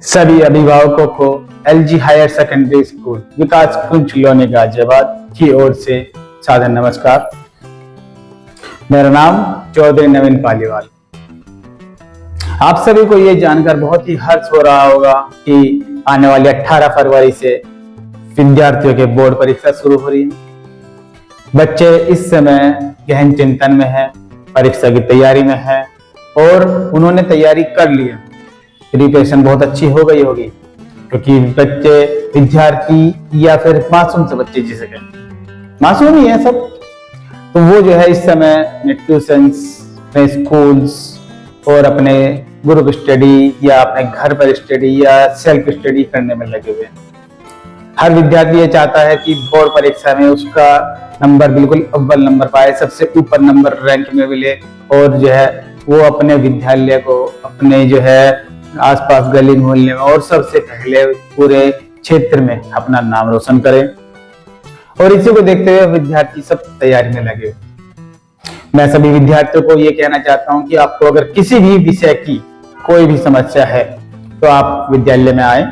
सभी अभिभावकों को एलजी हायर सेकेंडरी स्कूल विकास कुंज लोनी गाजियाबाद की ओर से सादर नमस्कार। मेरा नाम चौधरी नवीन पालीवाल। आप सभी को ये जानकर बहुत ही हर्ष हो रहा होगा कि आने वाली 18 फरवरी से विद्यार्थियों के बोर्ड परीक्षा शुरू हो रही है। बच्चे इस समय गहन चिंतन में हैं, परीक्षा की तैयारी में हैं और उन्होंने तैयारी कर ली है। प्रिपरेशन बहुत अच्छी हो गई होगी क्योंकि बच्चे विद्यार्थी या फिर मासूम से बच्चे जिसे कहते मासूम ही है सब, तो वो जो है इस समय ट्यूशंस, स्कूल्स और अपने ग्रुप स्टडी या अपने घर पर स्टडी या सेल्फ स्टडी करने में लगे हुए हैं। हर विद्यार्थी ये चाहता है कि बोर्ड परीक्षा में उसका नंबर बिल्कुल अव्वल नंबर पाए, सबसे ऊपर नंबर रैंक में मिले और जो है वो अपने विद्यालय को, अपने जो है आसपास गली मोहल्ले में और सबसे पहले पूरे क्षेत्र में अपना नाम रोशन करें। और इसी को देखते हुए विद्यार्थी सब तैयारी में लगे। मैं सभी विद्यार्थियों को ये कहना चाहता हूं कि आपको अगर किसी भी विषय की कोई भी समस्या है तो आप विद्यालय में आए,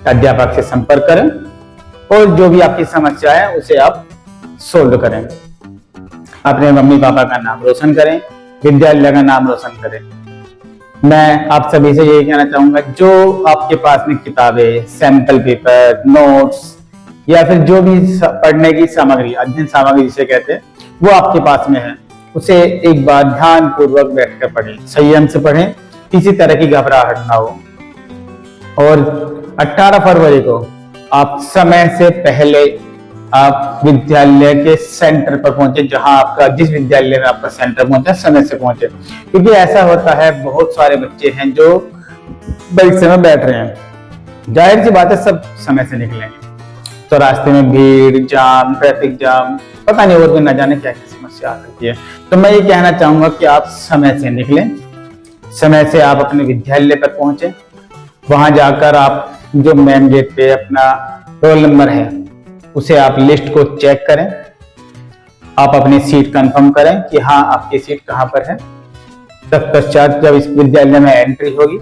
अध्यापक से संपर्क करें और जो भी आपकी समस्या है उसे आप सोल्व करें। अपने मम्मी पापा का नाम रोशन करें, विद्यालय का नाम रोशन करें। मैं आप सभी से यही कहना चाहूंगा, जो आपके पास में किताबें, सैंपल पेपर, नोट्स या फिर जो भी पढ़ने की सामग्री, अध्ययन सामग्री जिसे कहते हैं, वो आपके पास में है, उसे एक बार ध्यान पूर्वक बैठकर पढ़ें, संयम से पढ़ें, किसी तरह की घबराहट ना हो। और 18 फरवरी को आप समय से पहले आप विद्यालय के सेंटर पर पहुंचे, जहां आपका जिस विद्यालय में आपका सेंटर पहुंचा समय से पहुंचे, क्योंकि ऐसा होता है बहुत सारे बच्चे हैं जो परीक्षा में बैठ रहे हैं। जाहिर सी बात है सब समय से निकलेंगे तो रास्ते में भीड़, जाम, ट्रैफिक जाम, पता नहीं और भी न जाने क्या क्या समस्या आ सकती है। तो मैं ये कहना चाहूंगा कि आप समय से निकलें, समय से आप अपने विद्यालय पर पहुंचे। वहां जाकर आप जो मेन गेट पे अपना रोल नंबर है उसे आप लिस्ट को चेक करें, आप अपनी सीट कंफर्म करें कि हाँ आपकी सीट कहाँ पर है। तत्पश्चात जब इस विद्यालय में एंट्री होगी,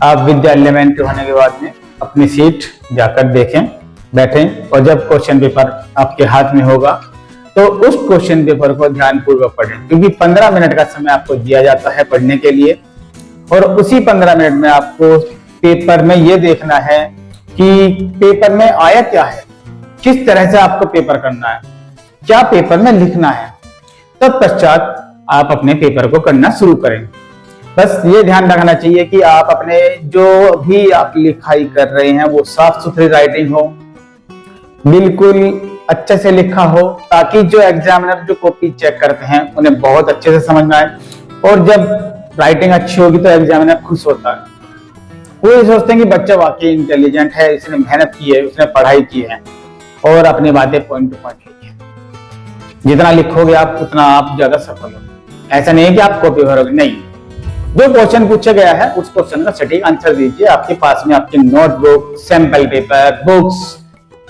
आप विद्यालय में एंट्री होने के बाद में अपनी सीट जाकर देखें, बैठें और जब क्वेश्चन पेपर आपके हाथ में होगा तो उस क्वेश्चन पेपर को ध्यानपूर्वक पढ़ें, क्योंकि 15 मिनट का समय आपको दिया जाता है पढ़ने के लिए। और उसी 15 मिनट में आपको पेपर में ये देखना है कि पेपर में आया क्या है, किस तरह से आपको पेपर करना है, क्या पेपर में लिखना है। तत्पश्चात आप अपने पेपर को करना शुरू करें। बस ये ध्यान रखना चाहिए कि आप अपने जो भी आप लिखाई कर रहे हैं वो साफ सुथरी राइटिंग हो, बिल्कुल अच्छे से लिखा हो, ताकि जो एग्जामिनर जो कॉपी चेक करते हैं उन्हें बहुत अच्छे से समझ में आए। और जब राइटिंग अच्छी होगी तो एग्जामिनर खुश होता है। वो ये सोचते हैं कि बच्चा वाकई इंटेलिजेंट है, इसने मेहनत की है, उसने पढ़ाई की है और अपनी बातें पॉइंट टू पॉइंट लिखी है। जितना लिखोगे आप उतना आप ज्यादा सफल होगे। ऐसा नहीं है कि आप कॉपी भरोगे, नहीं, जो क्वेश्चन पूछा गया है उस क्वेश्चन का सटीक आंसर दीजिए। आपके पास में आपकी नोटबुक, सैंपल पेपर, बुक्स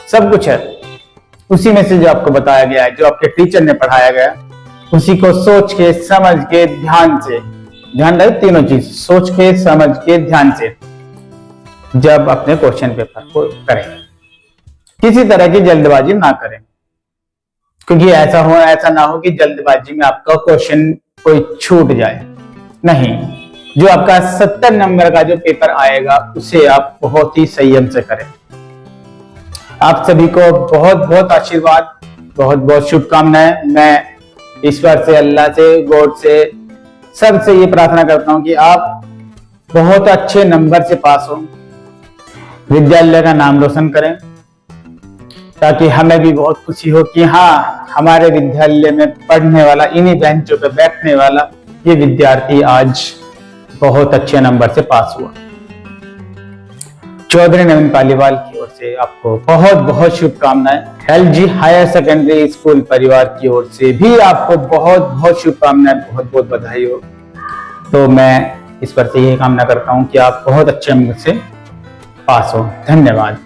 सब कुछ है। उसी में से जो आपको बताया गया है, जो आपके टीचर ने पढ़ाया गया, उसी को सोच के, समझ के, ध्यान से, ध्यान रहे तीनों चीज, सोच के, समझ के, ध्यान से जब अपने क्वेश्चन पेपर को करें, किसी तरह की जल्दबाजी ना करें, क्योंकि ऐसा ना हो कि जल्दबाजी में आपका क्वेश्चन कोई छूट जाए। नहीं, जो आपका 70 नंबर का जो पेपर आएगा उसे आप बहुत ही संयम से करें। आप सभी को बहुत बहुत आशीर्वाद, बहुत बहुत शुभकामनाएं। मैं ईश्वर से, अल्लाह से, गॉड से, सबसे ये प्रार्थना करता हूं कि आप बहुत अच्छे नंबर से पास हो, विद्यालय का नाम रोशन करें, ताकि हमें भी बहुत खुशी हो कि हाँ हमारे विद्यालय में पढ़ने वाला, इन्हीं बेंचों पर बैठने वाला ये विद्यार्थी आज बहुत अच्छे नंबर से पास हुआ। चौधरी नवीन पालीवाल की ओर से आपको बहुत बहुत शुभकामनाएं। एलजी हायर सेकेंडरी स्कूल परिवार की ओर से भी आपको बहुत बहुत शुभकामनाएं, बहुत बहुत बधाई हो। तो मैं इस पर से यही कामना करता हूं कि आप बहुत अच्छे नंबर से पास हो। धन्यवाद।